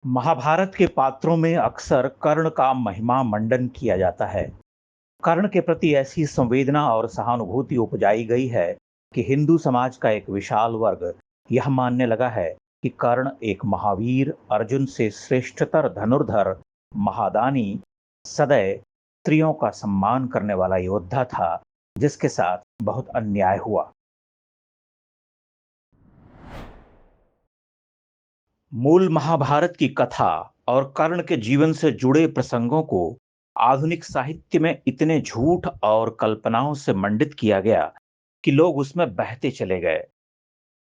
महाभारत के पात्रों में अक्सर कर्ण का महिमा मंडन किया जाता है। कर्ण के प्रति ऐसी संवेदना और सहानुभूति उपजाई गई है कि हिंदू समाज का एक विशाल वर्ग यह मानने लगा है कि कर्ण एक महावीर, अर्जुन से श्रेष्ठतर धनुर्धर, महादानी, सदैव स्त्रियों का सम्मान करने वाला योद्धा था, जिसके साथ बहुत अन्याय हुआ। मूल महाभारत की कथा और कर्ण के जीवन से जुड़े प्रसंगों को आधुनिक साहित्य में इतने झूठ और कल्पनाओं से मंडित किया गया कि लोग उसमें बहते चले गए।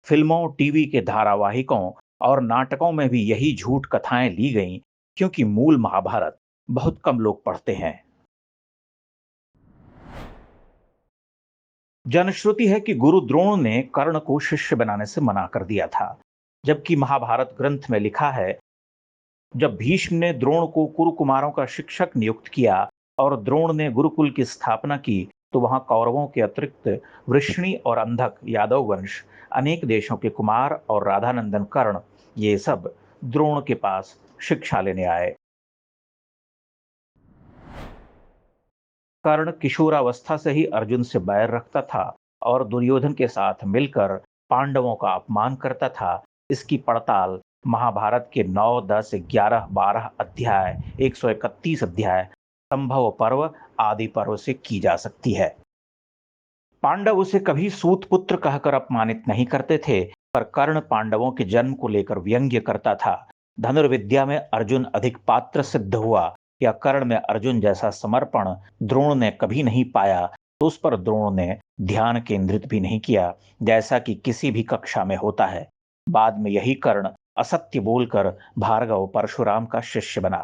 फिल्मों, टीवी के धारावाहिकों और नाटकों में भी यही झूठ कथाएं ली गईं, क्योंकि मूल महाभारत बहुत कम लोग पढ़ते हैं। जनश्रुति है कि गुरु द्रोण ने कर्ण को शिष्य बनाने से मना कर दिया था, जबकि महाभारत ग्रंथ में लिखा है, जब भीष्म ने द्रोण को कुरुकुमारों का शिक्षक नियुक्त किया और द्रोण ने गुरुकुल की स्थापना की, तो वहां कौरवों के अतिरिक्त वृष्णि और अंधक यादव वंश, अनेक देशों के कुमार और राधानंदन कर्ण, ये सब द्रोण के पास शिक्षा लेने आए। कर्ण किशोरावस्था से ही अर्जुन से बैर रखता था और दुर्योधन के साथ मिलकर पांडवों का अपमान करता था। इसकी पड़ताल महाभारत के 9, 10, 11, 12 अध्याय, 131 अध्याय, संभव पर्व आदि पर्व से की जा सकती है। पांडव उसे कभी सूत पुत्र कहकर अपमानित नहीं करते थे, पर कर्ण पांडवों के जन्म को लेकर व्यंग्य करता था। धनुर्विद्या में अर्जुन अधिक पात्र सिद्ध हुआ या कर्ण में अर्जुन जैसा समर्पण द्रोण ने कभी नहीं पाया, तो उस पर द्रोण ने ध्यान केंद्रित भी नहीं किया, जैसा कि किसी भी कक्षा में होता है। बाद में यही कर्ण असत्य बोलकर भार्गव परशुराम का शिष्य बना।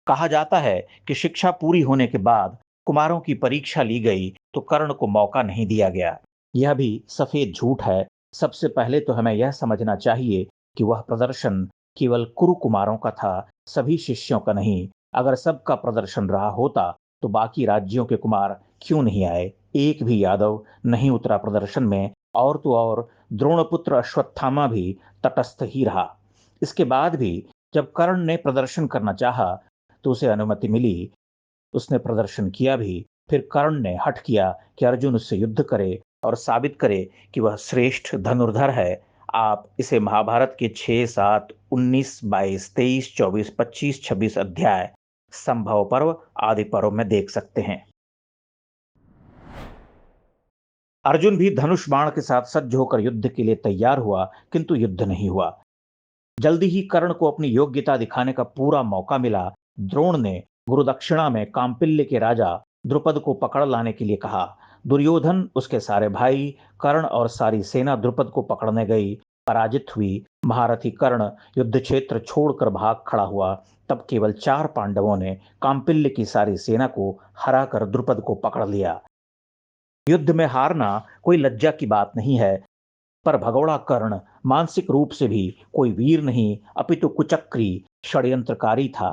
कहा जाता है कि शिक्षा पूरी होने के बाद कुमारों की परीक्षा ली गई, तो कर्ण को मौका नहीं दिया गया। यह भी सफेद झूठ है। सबसे पहले तो हमें यह समझना चाहिए कि वह प्रदर्शन केवल कुरु कुमारों का था, सभी शिष्यों का नहीं। अगर सबका प्रदर्शन रहा होता, तो बाकी राज्यों के कुमार क्यों नहीं आए? एक भी यादव नहीं उतरा प्रदर्शन में, और तो और द्रोणपुत्र अश्वत्थामा भी तटस्थ ही रहा। इसके बाद भी जब कर्ण ने प्रदर्शन करना चाहा, तो उसे अनुमति मिली। उसने प्रदर्शन किया भी। फिर कर्ण ने हठ किया कि अर्जुन उससे युद्ध करे और साबित करे कि वह श्रेष्ठ धनुर्धर है। आप इसे महाभारत के 6, 7, 19, 22, 23, 24, 25, 26 अध्याय, संभव पर्व आदि पर्व में देख सकते हैं। अर्जुन भी धनुष बाण के साथ सज्ज होकर युद्ध के लिए तैयार हुआ, किंतु युद्ध नहीं हुआ। जल्दी ही कर्ण को अपनी योग्यता दिखाने का पूरा मौका मिला। द्रोण ने गुरुदक्षिणा में कांपिल्य के राजा द्रुपद को पकड़ लाने के लिए कहा। दुर्योधन, उसके सारे भाई, कर्ण और सारी सेना द्रुपद को पकड़ने गई, पराजित हुई। महारथी कर्ण युद्ध क्षेत्र छोड़कर भाग खड़ा हुआ। तब केवल 4 पांडवों ने कांपिल्य की सारी सेना को हराकर द्रुपद को पकड़ लिया। युद्ध में हारना कोई लज्जा की बात नहीं है, पर भगोड़ा कर्ण मानसिक रूप से भी कोई वीर नहीं, अपितु कुचक्री षड्यंत्रकारी था।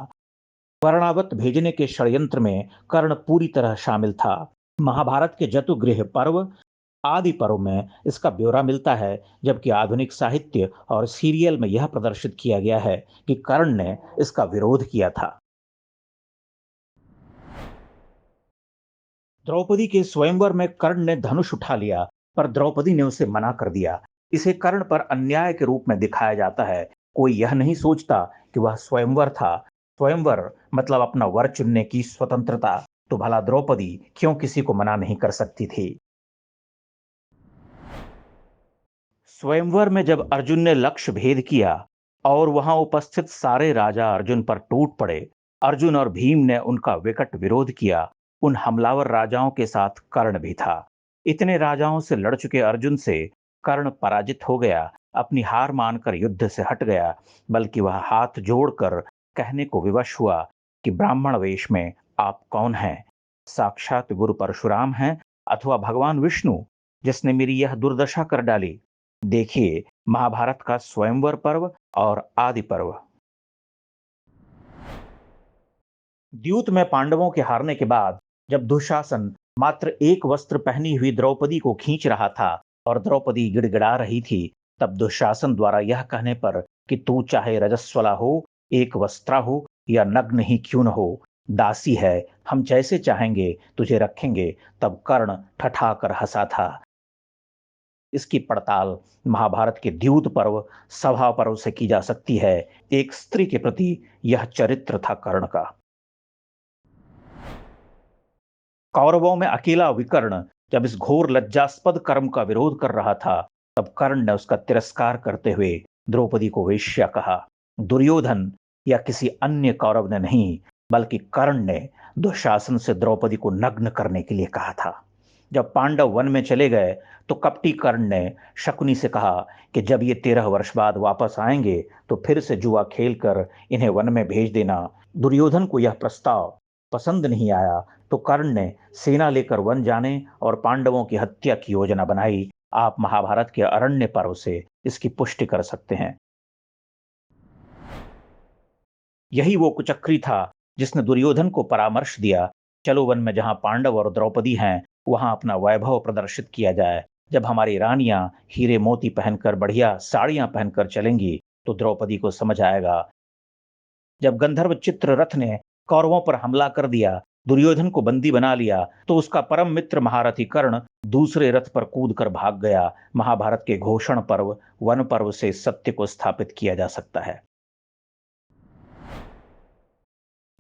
वर्णावत भेजने के षड्यंत्र में कर्ण पूरी तरह शामिल था। महाभारत के जतुगृह पर्व आदि पर्व में इसका ब्यौरा मिलता है, जबकि आधुनिक साहित्य और सीरियल में यह प्रदर्शित किया गया है कि कर्ण ने इसका विरोध किया था। द्रौपदी के स्वयंवर में कर्ण ने धनुष उठा लिया, पर द्रौपदी ने उसे मना कर दिया। इसे कर्ण पर अन्याय के रूप में दिखाया जाता है। कोई यह नहीं सोचता कि वह स्वयंवर था। स्वयंवर मतलब अपना वर चुनने की स्वतंत्रता। तो भला द्रौपदी क्यों किसी को मना नहीं कर सकती थी? स्वयंवर में जब अर्जुन ने लक्ष्य भेद किया और वहां उपस्थित सारे राजा अर्जुन पर टूट पड़े, अर्जुन और भीम ने उनका विकट विरोध किया। उन हमलावर राजाओं के साथ कर्ण भी था। इतने राजाओं से लड़ चुके अर्जुन से कर्ण पराजित हो गया। अपनी हार मानकर युद्ध से हट गया, बल्कि वह हाथ जोड़कर कहने को विवश हुआ कि ब्राह्मण वेश में आप कौन हैं? साक्षात गुरु परशुराम हैं, अथवा भगवान विष्णु, जिसने मेरी यह दुर्दशा कर डाली। देखिए महाभारत का स्वयंवर पर्व और आदि पर्व। द्यूत में पांडवों के हारने के बाद जब दुशासन मात्र एक वस्त्र पहनी हुई द्रौपदी को खींच रहा था और द्रौपदी गिड़गिड़ा रही थी, तब दुशासन द्वारा यह कहने पर कि तू चाहे रजस्वला हो, एक वस्त्रा हो या नग्न ही क्यों न हो, दासी है, हम जैसे चाहेंगे तुझे रखेंगे, तब कर्ण ठठाकर हंसा था। इसकी पड़ताल महाभारत के द्यूत पर्व, सभा पर्व से की जा सकती है। एक स्त्री के प्रति यह चरित्र था कर्ण का। कौरवों में अकेला विकर्ण जब इस घोर लज्जास्पद कर्म का विरोध कर रहा था, तब कर्ण ने उसका तिरस्कार करते हुए द्रौपदी को वेश्या कहा। दुर्योधन या किसी अन्य कौरव ने नहीं, बल्कि कर्ण ने दुशासन से द्रौपदी को नग्न करने के लिए कहा था। जब पांडव वन में चले गए, तो कपटी कर्ण ने शकुनी से कहा कि जब ये 13 वर्ष बाद वापस आएंगे, तो फिर से जुआ खेलकर इन्हें वन में भेज देना। दुर्योधन को यह प्रस्ताव पसंद नहीं आया, तो कर्ण ने सेना लेकर वन जाने और पांडवों की हत्या की योजना बनाई। आप महाभारत के अरण्य पर्व से इसकी पुष्टि कर सकते हैं। यही वो कुचक्री था जिसने दुर्योधन को परामर्श दिया, चलो वन में जहां पांडव और द्रौपदी हैं, वहां अपना वैभव प्रदर्शित किया जाए। जब हमारी रानियां हीरे मोती पहनकर बढ़िया साड़ियां पहनकर चलेंगी, तो द्रौपदी को समझ आएगा। जब गंधर्व चित्ररथ ने कौरवों पर हमला कर दिया, दुर्योधन को बंदी बना लिया, तो उसका परम मित्र महारथी कर्ण दूसरे रथ पर कूदकर भाग गया। महाभारत के घोषण पर्व, वन पर्व से इस सत्य को स्थापित किया जा सकता है।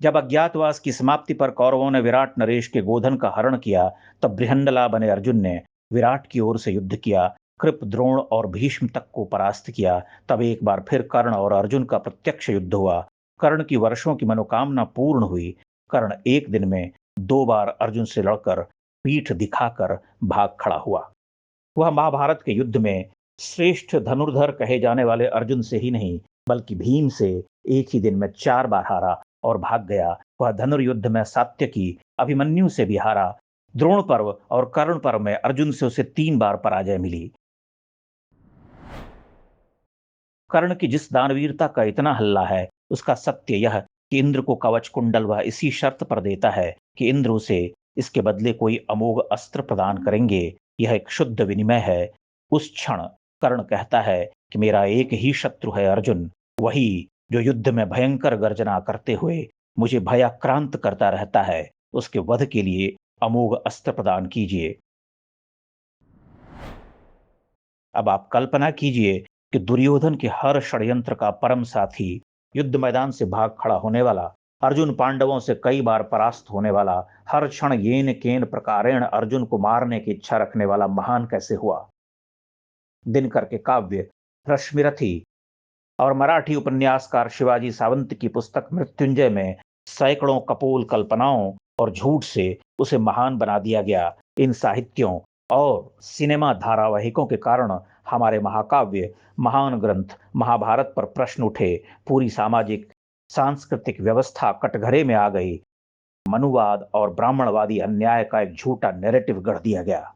जब अज्ञातवास की समाप्ति पर कौरवों ने विराट नरेश के गोधन का हरण किया, तब बृहंडला बने अर्जुन ने विराट की ओर से युद्ध किया, कृप, द्रोण और भीष्म तक को परास्त किया। तब एक बार फिर कर्ण और अर्जुन का प्रत्यक्ष युद्ध हुआ। कर्ण की वर्षों की मनोकामना पूर्ण हुई। कर्ण एक दिन में 2 बार अर्जुन से लड़कर पीठ दिखाकर भाग खड़ा हुआ। वह महाभारत के युद्ध में श्रेष्ठ धनुर्धर कहे जाने वाले अर्जुन से ही नहीं, बल्कि भीम से एक ही दिन में 4 बार हारा और भाग गया। वह धनुर्युद्ध में सात्यकी, अभिमन्यु से भी हारा। द्रोण पर्व और कर्ण पर्व में अर्जुन से उसे 3 बार पराजय मिली। कर्ण की जिस दानवीरता का इतना हल्ला है, उसका सत्य यह कि इंद्र को कवच कुंडल वह इसी शर्त पर देता है कि इंद्र उसे इसके बदले कोई अमोघ अस्त्र प्रदान करेंगे। यह एक शुद्ध विनिमय है। उस क्षण कर्ण कहता है कि मेरा एक ही शत्रु है अर्जुन, वही जो युद्ध में भयंकर गर्जना करते हुए मुझे भयाक्रांत करता रहता है। उसके वध के लिए अमोघ अस्त्र प्रदान कीजिए। अब आप कल्पना कीजिए कि दुर्योधन के हर षड्यंत्र का परम साथी, युद्ध मैदान से भाग खड़ा होने वाला अर्जुन, पांडवों से कई बार परास्त होने वाला, हर क्षण येन केन प्रकारेण अर्जुन को मारने की इच्छा रखने वाला महान कैसे हुआ। दिनकर के काव्य रश्मिरथी और मराठी उपन्यासकार शिवाजी सावंत की पुस्तक मृत्युंजय में सैकड़ों कपोल कल्पनाओं और झूठ से उसे महान बना दिया गया। इन साहित्यों और सिनेमा धारावाहिकों के कारण हमारे महाकाव्य, महान ग्रंथ महाभारत पर प्रश्न उठे। पूरी सामाजिक सांस्कृतिक व्यवस्था कटघरे में आ गई। मनुवाद और ब्राह्मणवादी अन्याय का एक झूठा नैरेटिव गढ़ दिया गया।